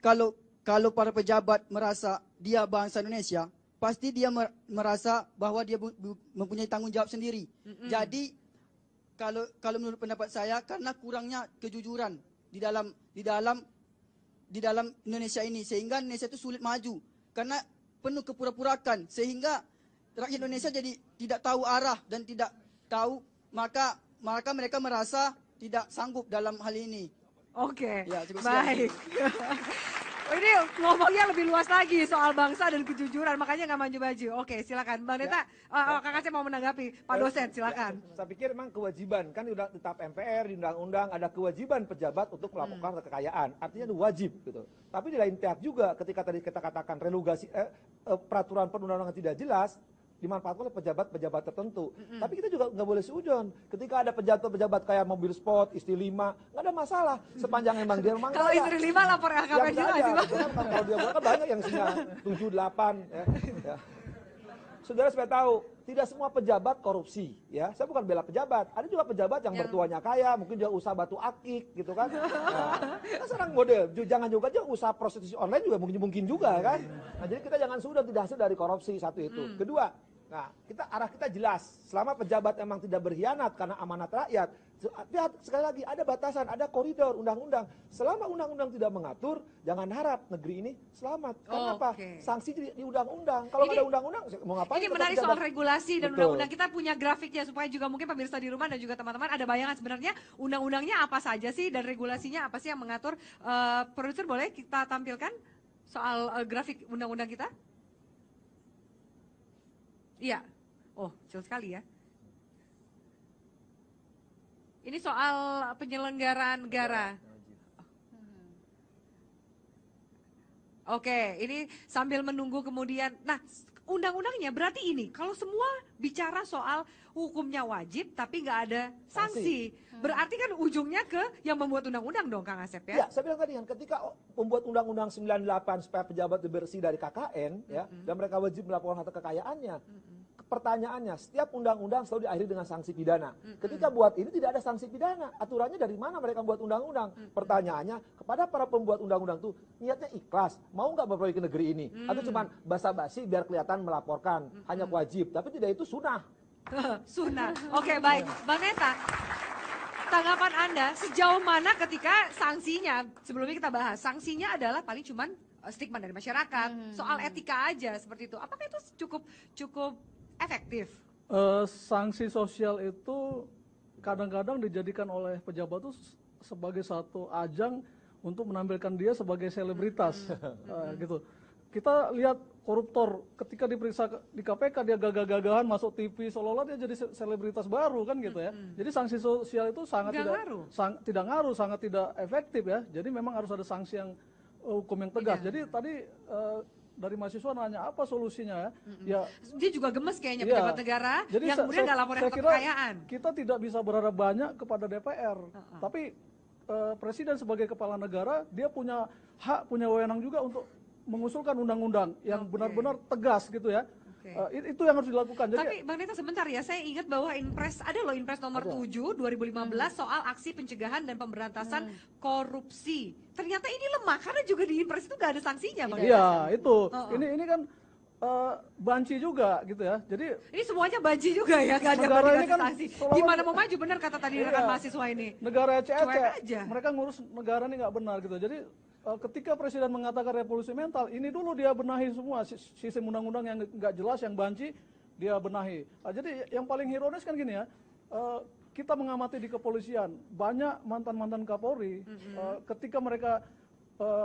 kalau para pejabat merasa dia bangsa Indonesia, pasti dia merasa bahwa dia mempunyai tanggung jawab sendiri. Jadi kalau menurut pendapat saya, karena kurangnya kejujuran di dalam Indonesia ini, sehingga Indonesia itu sulit maju karena penuh kepura-purakan, sehingga rakyat Indonesia jadi tidak tahu arah dan tidak tahu, maka mereka merasa tidak sanggup dalam hal ini. Oke, ya, baik. Ini ngomongnya lebih luas lagi soal bangsa dan kejujuran, makanya nggak maju-maju. Oke, silakan. Bang Neta, Kang Asep mau menanggapi. Pak dosen, silakan. Saya pikir memang kewajiban, kan di TAP MPR, di undang-undang ada kewajiban pejabat untuk melaporkan kekayaan. Artinya itu wajib gitu. Tapi di lain pihak juga, ketika tadi kita katakan relugasi, peraturan perundang-undangan tidak jelas, dimanfaatkan oleh pejabat-pejabat tertentu. Tapi kita juga nggak boleh seujun. Ketika ada pejabat-pejabat kayak mobil sport, istri 5, nggak ada masalah. Sepanjang emang dia memang kalau istri 5 lapor LKPN juga sih, Bang. Kalau dia buat kan banyak yang isinya 7, 8. Ya. Saudara supaya tahu, tidak semua pejabat korupsi. Ya, saya bukan bela pejabat. Ada juga pejabat yang bertuanya kaya, mungkin juga usaha batu akik, gitu kan. Nah, sekarang model, jangan juga aja usaha prostitusi online juga mungkin juga kan. Nah, jadi kita jangan sudah tidak hasil dari korupsi, satu itu. Kedua, nah, arah kita jelas. Selama pejabat memang tidak berkhianat karena amanat rakyat. Sekali lagi, ada batasan, ada koridor undang-undang. Selama undang-undang tidak mengatur, jangan harap negeri ini selamat. Karena apa? Sanksi di undang-undang. Kalau ada undang-undang, mau ngapain? Ini menarik soal regulasi dan undang-undang. Kita punya grafiknya supaya juga mungkin pemirsa di rumah dan juga teman-teman ada bayangan sebenarnya undang-undangnya apa saja sih dan regulasinya apa sih yang mengatur. Produser boleh kita tampilkan soal grafik undang-undang kita? Iya. Oh, kecil sekali ya. Ini soal penyelenggaraan negara. Oke, ini sambil menunggu kemudian. Nah, undang-undangnya berarti ini, kalau semua bicara soal hukumnya wajib tapi nggak ada sanksi. Berarti kan ujungnya ke yang membuat undang-undang dong, Kang Asep ya? Ya, saya bilang tadi kan ketika membuat undang-undang 98 supaya pejabat bersih dari KKN, ya, dan mereka wajib melaporkan harta kekayaannya. Pertanyaannya, setiap undang-undang selalu diakhiri dengan sanksi pidana. Ketika buat ini tidak ada sanksi pidana. Aturannya dari mana mereka buat undang-undang? Pertanyaannya, kepada para pembuat undang-undang itu niatnya ikhlas, mau nggak memperbaiki negeri ini? Atau cuma basa-basi biar kelihatan melaporkan, hanya wajib, tapi tidak itu sunnah. Sunnah. Oke, baik. Bang Neta, tanggapan Anda sejauh mana ketika sanksinya, sebelumnya kita bahas, sanksinya adalah paling cuman stigma dari masyarakat, soal etika aja seperti itu. Apakah itu cukup efektif? Sanksi sosial itu kadang-kadang dijadikan oleh pejabat itu sebagai satu ajang untuk menampilkan dia sebagai selebritas, gitu. Kita lihat koruptor ketika diperiksa di KPK dia gagah-gagahan masuk TV seolah-olah dia jadi selebritas baru kan gitu ya. Jadi sanksi sosial itu sangat tidak ngaruh, sangat tidak efektif ya. Jadi memang harus ada sanksi yang hukum yang tegas. Jadi tadi dari mahasiswa nanya apa solusinya ya? Ya dia juga gemes kayaknya pejabat negara jadi yang kemudian nggak laporan kekayaan. Kita tidak bisa berharap banyak kepada DPR, tapi presiden sebagai kepala negara dia punya hak, punya wewenang juga untuk mengusulkan undang-undang yang benar-benar tegas gitu ya. Itu yang harus dilakukan. Jadi, tapi Bang Neta sebentar ya, saya ingat bahwa Inpres, ada loh Inpres nomor 7 2015 soal aksi pencegahan dan pemberantasan korupsi. Ternyata ini lemah karena juga di Inpres itu nggak ada sanksinya, Bang Neta. Iya, itu. Ini kan banci juga gitu ya. Jadi ini semuanya banci juga ya, nggak ada sanksi. Gimana mau maju, benar kata tadi rekan mahasiswa ini. Negara ece-ece, mereka ngurus negara ini nggak benar gitu. Jadi ketika presiden mengatakan revolusi mental, ini dulu dia benahi semua sistem undang-undang yang nggak jelas, yang banci, dia benahi. Jadi yang paling ironis kan gini ya, kita mengamati di kepolisian, banyak mantan-mantan Kapolri, ketika mereka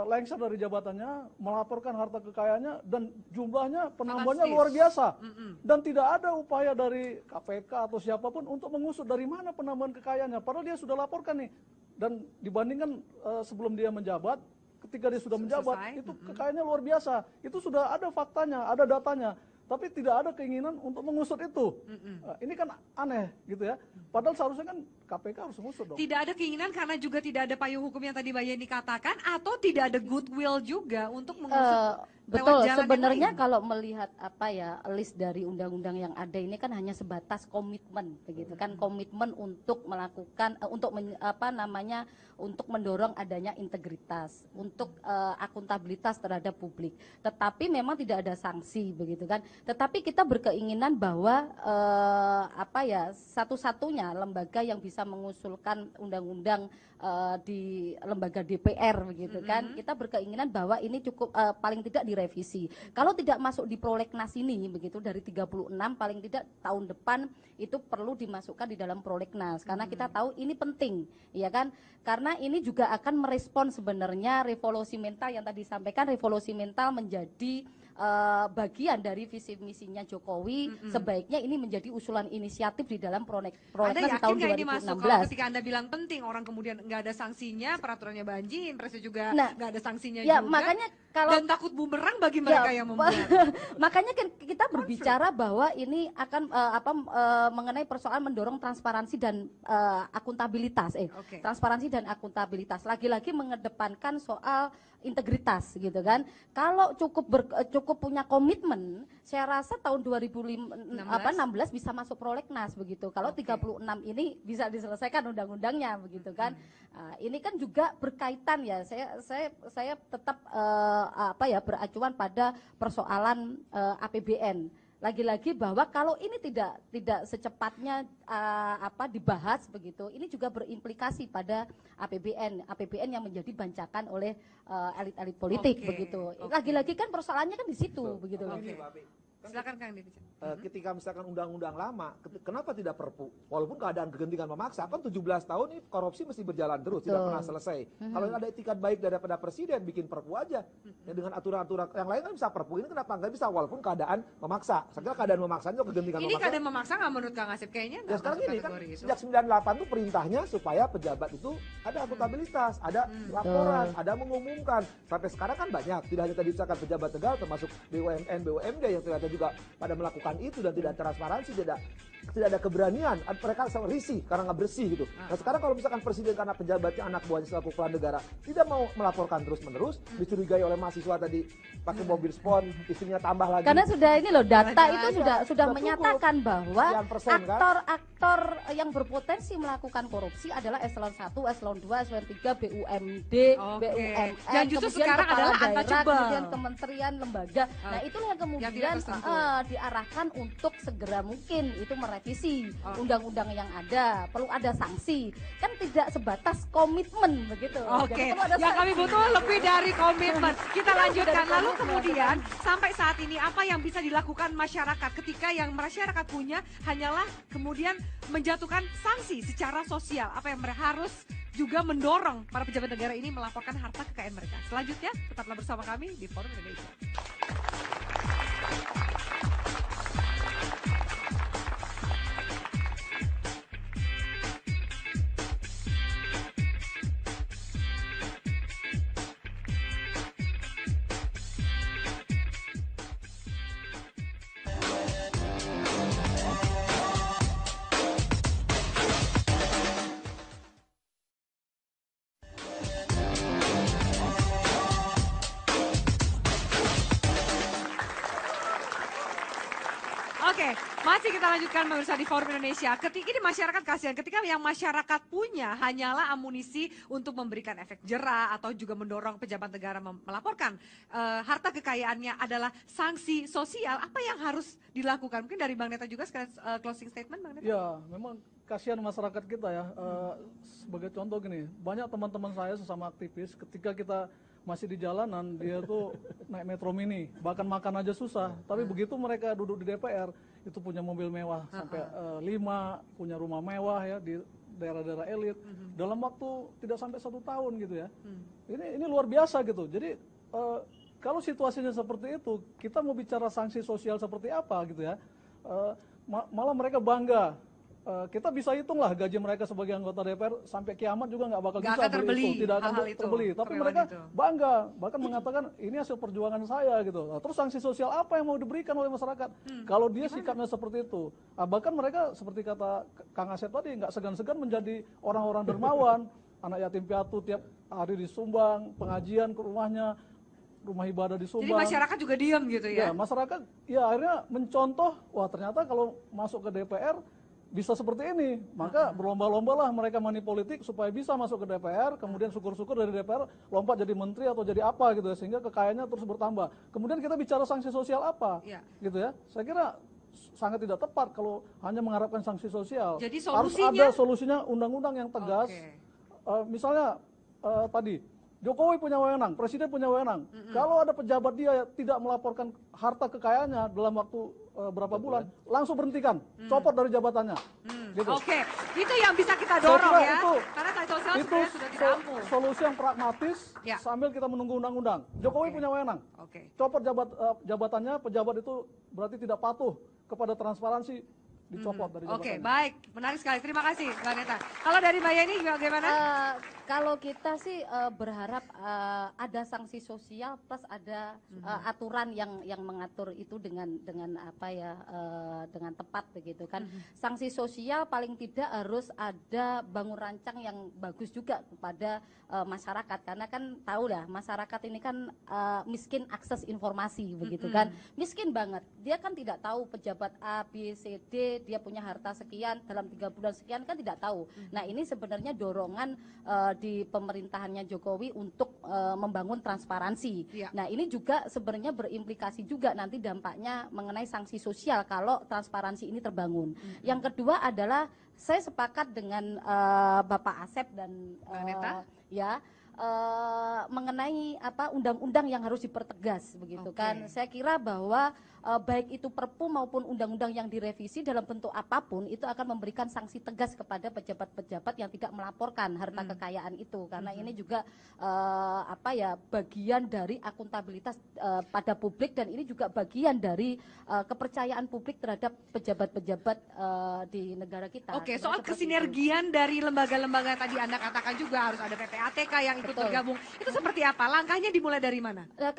lengser dari jabatannya, melaporkan harta kekayaannya, dan jumlahnya penambahannya luar biasa. Dan tidak ada upaya dari KPK atau siapapun untuk mengusut dari mana penambahan kekayaannya, padahal dia sudah laporkan nih. Dan dibandingkan sebelum dia menjabat, ketika dia sudah menjabat, itu kekayaannya luar biasa. Itu sudah ada faktanya, ada datanya. Tapi tidak ada keinginan untuk mengusut itu. Ini kan aneh gitu ya. Padahal seharusnya kan KPK harus ngusut dong. Tidak ada keinginan karena juga tidak ada payung hukum yang tadi Mbak Yeni katakan, atau tidak ada goodwill juga untuk mengusut betul, lewat jalan sebenarnya yang lain? kalau melihat list dari undang-undang yang ada ini kan hanya sebatas komitmen begitu kan, komitmen untuk melakukan untuk mendorong adanya integritas, untuk akuntabilitas terhadap publik. Tetapi memang tidak ada sanksi begitu kan. Tetapi kita berkeinginan bahwa satu-satunya lembaga yang bisa mengusulkan undang-undang di lembaga DPR begitu kan, kita berkeinginan bahwa ini cukup paling tidak direvisi. Kalau tidak masuk di prolegnas ini begitu, dari 36 paling tidak tahun depan itu perlu dimasukkan di dalam prolegnas, karena kita tahu ini penting ya kan, karena ini juga akan merespon sebenarnya revolusi mental yang tadi disampaikan. Revolusi mental menjadi bagian dari visi misinya Jokowi. Sebaiknya ini menjadi usulan inisiatif di dalam prolegnas di tahun 2016. Ini masuk kalau ketika Anda bilang penting, orang kemudian nggak ada sanksinya, peraturannya banjir, presnya juga nggak ada sanksinya ya, juga. Makanya kalau dan takut bumerang bagi mereka yang membuat. Makanya kita berbicara bahwa ini akan mengenai persoalan mendorong transparansi dan akuntabilitas. Transparansi dan akuntabilitas. Lagi-lagi mengedepankan soal integritas gitu kan. Kalau cukup punya komitmen, saya rasa tahun 2016 bisa masuk prolegnas begitu. Kalau 36 ini bisa diselesaikan undang-undangnya begitu kan. Ini kan juga berkaitan ya. Saya tetap beracuan pada persoalan APBN. Lagi-lagi bahwa kalau ini tidak secepatnya dibahas begitu, ini juga berimplikasi pada APBN yang menjadi bancakan oleh elit-elit politik begitu. Lagi-lagi kan persoalannya kan di situ begitu. Silakan Kang Deddy. Ketika misalkan undang-undang lama, kenapa tidak perpu? Walaupun keadaan kegentingan memaksa, kan 17 tahun ini korupsi mesti berjalan terus, tidak pernah selesai. Kalau ada etikat baik daripada presiden, bikin perpu aja. Ya, dengan aturan-aturan yang lain kan bisa perpu, ini kenapa nggak bisa walaupun keadaan memaksa? Saya kira keadaan memaksa itu kegentingan memaksa. Ini keadaan memaksa nggak menurut Kang Asep? Kayaknya nggak. Ya sekarang ini kan sejak 98 tuh perintahnya supaya pejabat itu ada akuntabilitas, ada laporan, ada mengumumkan. Sampai sekarang kan banyak, tidak hanya tadi misalkan pejabat negara termasuk BUMN, BUMD yang ternyata juga pada melakukan itu dan tidak transparansi, tidak ada keberanian, mereka sama risih karena nggak bersih gitu. Nah sekarang kalau misalkan presiden karena pejabatnya anak buahnya selaku kepala negara tidak mau melaporkan terus-menerus, dicurigai oleh mahasiswa tadi pakai mobil sport, istrinya tambah lagi. Karena sudah ini loh, data itu sudah menyatakan bahwa aktor yang berpotensi melakukan korupsi adalah eselon 1, eselon 2, eselon 3, BUMD, BUMN, yang justru sekarang adalah daerah, kemudian kementerian, lembaga. Nah itulah yang kemudian diarahkan untuk segera mungkin itu merevisi undang-undang yang ada, perlu ada sanksi, kan tidak sebatas komitmen begitu. Yang kami butuh lebih dari komitmen. Kita lanjutkan, lalu kemudian sampai saat ini apa yang bisa dilakukan masyarakat ketika yang masyarakat punya hanyalah kemudian menjatuhkan sanksi secara sosial? Apa yang mereka harus juga mendorong para pejabat negara ini melaporkan harta kekayaan mereka? Selanjutnya tetaplah bersama kami di Forum Indonesia. Oke, masih kita lanjutkan pemirsa di Forum Indonesia. Ketika ini masyarakat kasihan, ketika yang masyarakat punya hanyalah amunisi untuk memberikan efek jera atau juga mendorong pejabat negara melaporkan harta kekayaannya adalah sanksi sosial, apa yang harus dilakukan? Mungkin dari Bang Neta juga sekalian closing statement, Bang Neta. Ya, memang kasihan masyarakat kita ya. Sebagai contoh gini, banyak teman-teman saya sesama aktivis ketika kita masih di jalanan, dia tuh naik metro mini, bahkan makan aja susah. Tapi begitu mereka duduk di DPR, itu punya mobil mewah sampai 5, punya rumah mewah ya di daerah-daerah elit. Dalam waktu tidak sampai 1 tahun gitu ya. Ini luar biasa gitu. Jadi kalau situasinya seperti itu, kita mau bicara sanksi sosial seperti apa gitu ya. Malah mereka bangga kita bisa hitung lah gaji mereka sebagai anggota DPR sampai kiamat juga nggak bakal Nggak bisa akan beli terbeli itu, tidak akan hal-hal itu, terbeli. Tapi kerewan mereka itu. bangga, bahkan mengatakan ini hasil perjuangan saya gitu. Nah, terus sanksi sosial apa yang mau diberikan oleh masyarakat? Kalau dia sikapnya seperti itu, bahkan mereka seperti kata Kang Asep tadi nggak segan-segan menjadi orang-orang dermawan, anak yatim piatu tiap hari disumbang, pengajian ke rumahnya, rumah ibadah disumbang. Jadi masyarakat juga diam gitu ya? Ya, masyarakat ya akhirnya mencontoh, wah ternyata kalau masuk ke DPR bisa seperti ini. Maka berlomba-lombalah mereka money politik supaya bisa masuk ke DPR, kemudian syukur-syukur dari DPR lompat jadi menteri atau jadi apa gitu ya, sehingga kekayaannya terus bertambah. Kemudian kita bicara sanksi sosial apa? Gitu ya. Saya kira sangat tidak tepat kalau hanya mengharapkan sanksi sosial. Jadi harus ada solusinya undang-undang yang tegas. Misalnya tadi Jokowi punya wewenang, Presiden punya wewenang. Kalau ada pejabat dia tidak melaporkan harta kekayaannya dalam waktu berapa bulan, langsung berhentikan, copot dari jabatannya. Gitu. Oke, itu yang bisa kita dorong ya. Itu, Karena sanksi sosial itu sebenarnya sudah ditampung. solusi yang pragmatis sambil kita menunggu undang-undang. Jokowi punya wewenang, copot jabatannya, pejabat itu berarti tidak patuh kepada transparansi, dicopot dari jabatannya. Oke, baik. Menarik sekali. Terima kasih, Mbak Neta. Kalau dari Mbak Yeni bagaimana? Kalau kita sih berharap ada sanksi sosial plus ada aturan yang mengatur itu dengan apa ya dengan tepat begitu kan. Sanksi sosial paling tidak harus ada bangun rancang yang bagus juga kepada masyarakat, karena kan tahu lah masyarakat ini kan miskin akses informasi begitu kan. Miskin banget. Dia kan tidak tahu pejabat A, B, C, D dia punya harta sekian dalam 3 bulan sekian kan tidak tahu. Nah, ini sebenarnya dorongan di pemerintahannya Jokowi untuk membangun transparansi. Nah, ini juga sebenarnya berimplikasi juga nanti dampaknya mengenai sanksi sosial kalau transparansi ini terbangun. Yang kedua adalah saya sepakat dengan Bapak Asep dan mengenai apa undang-undang yang harus dipertegas begitu kan. Saya kira bahwa baik itu Perpu maupun undang-undang yang direvisi dalam bentuk apapun itu akan memberikan sanksi tegas kepada pejabat-pejabat yang tidak melaporkan harta kekayaan itu, karena ini juga apa ya bagian dari akuntabilitas pada publik, dan ini juga bagian dari kepercayaan publik terhadap pejabat-pejabat di negara kita. Oke, soal kesinergian dari lembaga-lembaga tadi Anda katakan juga harus ada PPATK yang ikut bergabung. Itu seperti apa? Langkahnya dimulai dari mana? Nah,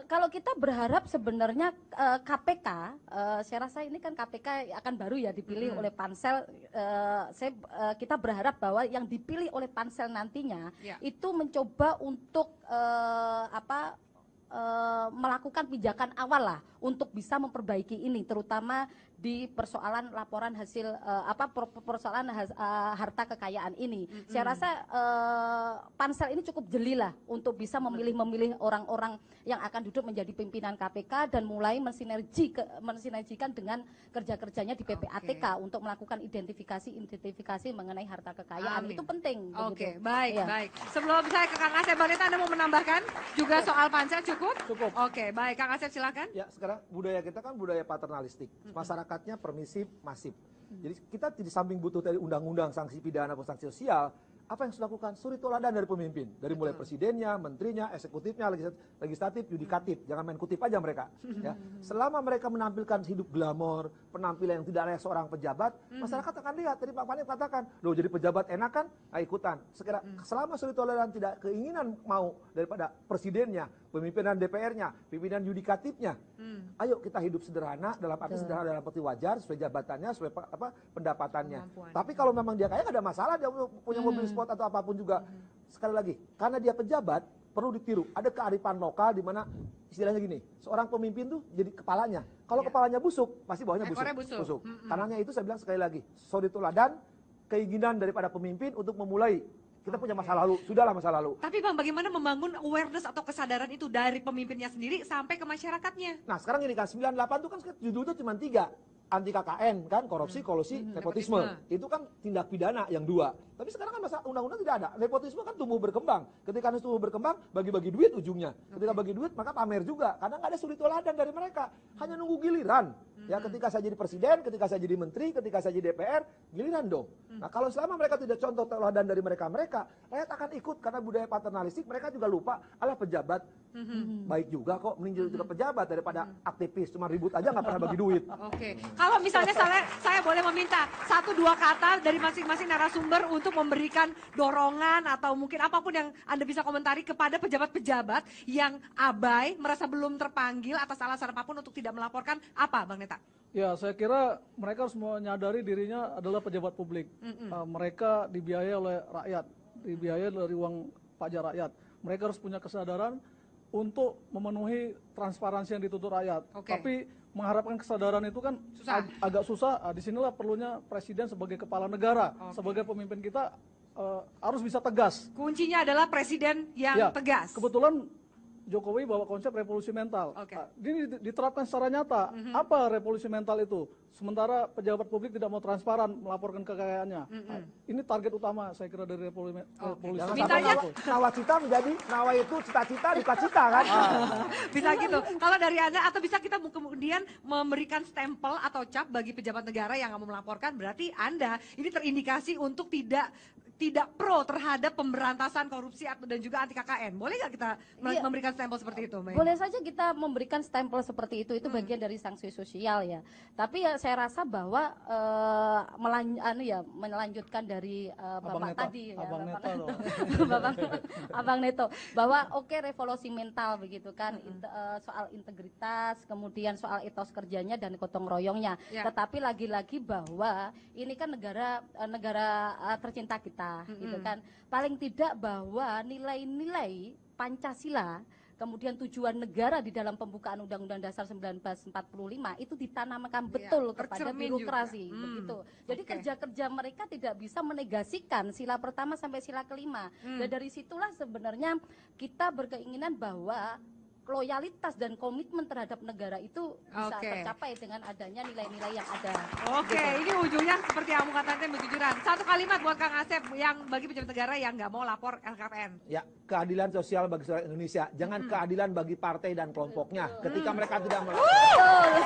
kalau kita berharap sebenarnya KPK, saya rasa ini kan KPK akan baru ya dipilih oleh pansel. Kita berharap bahwa yang dipilih oleh pansel nantinya itu mencoba untuk melakukan pijakan awal lah untuk bisa memperbaiki ini, terutama di persoalan laporan hasil persoalan harta kekayaan ini. Saya rasa pansel ini cukup jeli lah untuk bisa memilih orang-orang yang akan duduk menjadi pimpinan KPK dan mulai mensinergikan dengan kerja-kerjanya di PPATK untuk melakukan identifikasi mengenai harta kekayaan. Itu penting. Oke, baik. Sebelum saya ke Kang Asep, Mbak Neta, Anda mau menambahkan juga soal pansel cukup? Cukup. Oke, baik. Kang Asep silakan. Ya, sekarang budaya kita kan budaya paternalistik. Masyarakatnya permisif, masif. Jadi kita di samping butuh dari undang-undang sanksi pidana atau sanksi sosial, apa yang sudah dilakukan? Suri toladan dari pemimpin. Dari mulai presidennya, menterinya, eksekutifnya, legislatif, yudikatif. Jangan main kutip aja mereka. Ya. Selama mereka menampilkan hidup glamor, penampilan yang tidak layak seorang pejabat, masyarakat akan lihat. Tadi Pak Panit katakan, loh jadi pejabat enak kan? Nah, ikutan. Selama suri toladan tidak keinginan mau daripada presidennya, pemimpinan DPR-nya, pimpinan yudikatifnya, ayo kita hidup sederhana, dalam arti sederhana dalam arti wajar, sesuai jabatannya, sesuai pendapatannya. Tapi kalau memang dia kaya nggak ada masalah, dia punya mobil sport atau apapun juga. Sekali lagi, karena dia pejabat, perlu ditiru. Ada kearifan lokal di mana istilahnya gini, seorang pemimpin tuh jadi kepalanya. Kalau kepalanya busuk, pasti bawahnya busuk. Karenanya itu saya bilang sekali lagi, suri toladan, keinginan daripada pemimpin untuk memulai. Kita punya masa lalu, sudahlah masa lalu. Tapi Bang, bagaimana membangun awareness atau kesadaran itu dari pemimpinnya sendiri sampai ke masyarakatnya? Nah, sekarang ini kan 98 itu kan judulnya cuma 3. Anti KKN kan, korupsi, kolusi, nepotisme. Itu kan tindak pidana yang 2. Tapi sekarang kan masa undang-undang tidak ada. Nepotisme kan tumbuh berkembang. Ketika tumbuh berkembang, bagi-bagi duit ujungnya. Ketika bagi duit, maka pamer juga. Karena nggak ada suri toladan dari mereka. Hanya nunggu giliran. Ya, ketika saya jadi presiden, ketika saya jadi menteri, ketika saya jadi DPR, giliran dong. Nah, kalau selama mereka tidak contoh teladan dari mereka, rakyat akan ikut karena budaya paternalistik. Mereka juga lupa, alah pejabat baik juga kok, mending juga pejabat daripada aktivis cuma ribut aja nggak pernah bagi duit. Oke. Kalau misalnya saya boleh meminta 1-2 kata dari masing-masing narasumber untuk memberikan dorongan atau mungkin apapun yang Anda bisa komentari kepada pejabat-pejabat yang abai, merasa belum terpanggil atas alasan apapun untuk tidak melaporkan, apa Bang Neta? Ya, saya kira mereka harus menyadari dirinya adalah pejabat publik. Mereka dibiayai oleh rakyat, dibiayai dari uang pajak rakyat. Mereka harus punya kesadaran untuk memenuhi transparansi yang dituntut rakyat. Tapi mengharapkan kesadaran itu kan agak susah. Disinilah perlunya presiden sebagai kepala negara, sebagai pemimpin kita harus bisa tegas. Kuncinya adalah presiden yang tegas. Kebetulan Jokowi bawa konsep revolusi mental. Ini diterapkan secara nyata. Apa revolusi mental itu? Sementara pejabat publik tidak mau transparan melaporkan kekayaannya. Ini target utama saya kira dari revolusi mental. Nawacita menjadi nawa itu cita-cita, duka-cita kan? Bisa gitu. Kalau dari Anda, atau bisa kita kemudian memberikan stempel atau cap bagi pejabat negara yang nggak mau melaporkan, berarti Anda ini terindikasi untuk tidak pro terhadap pemberantasan korupsi dan juga anti KKN. Boleh nggak kita memberikan stempel seperti itu, Mbak? Boleh saja kita memberikan stempel seperti itu bagian dari sanksi sosial ya. Tapi ya saya rasa bahwa melanjutkan dari Bapak tadi ya, Abang Neto, bahwa revolusi mental begitu kan, soal integritas, kemudian soal etos kerjanya dan gotong royongnya. Tetapi lagi-lagi bahwa ini kan negara tercinta kita. Gitu kan, paling tidak bahwa nilai-nilai Pancasila, kemudian tujuan negara di dalam pembukaan Undang-Undang Dasar 1945 itu ditanamkan betul kepada birokrasi, begitu. Jadi kerja-kerja mereka tidak bisa menegasikan sila pertama sampai sila kelima. Dan dari situlah sebenarnya kita berkeinginan bahwa loyalitas dan komitmen terhadap negara itu bisa tercapai dengan adanya nilai-nilai yang ada. Ini ujungnya seperti yang kamu katakan, kejujuran. Satu kalimat buat Kang Asep yang bagi pejabat negara yang nggak mau lapor LHKPN. Ya, keadilan sosial bagi seluruh Indonesia. Jangan keadilan bagi partai dan kelompoknya. Ketika mereka tidak melaporkan.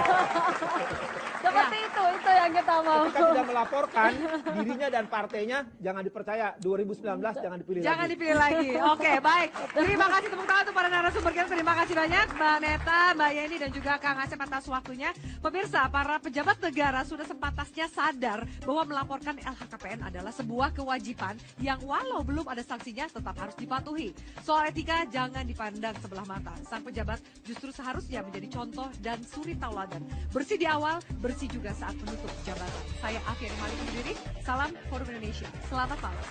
Seperti itu yang kita mau. Ketika tidak melaporkan dirinya dan partainya, jangan dipercaya. 2019 jangan dipilih lagi. Jangan dipilih lagi. Baik. Terima kasih tepuk tangan untuk para narasumber kita. Terima kasih banyak Mbak Neta, Mbak Yeni dan juga Kang Asep atas waktunya. Pemirsa, para pejabat negara sudah sepantasnya sadar bahwa melaporkan LHKPN adalah sebuah kewajiban yang walau belum ada sanksinya tetap harus dipatuhi. Soal etika jangan dipandang sebelah mata. Sang pejabat justru seharusnya menjadi contoh dan suri tauladan. Bersih di awal, bersih juga saat menutup jabatan. Saya Afiani Malik undur diri. Salam Forum Indonesia. Selamat malam.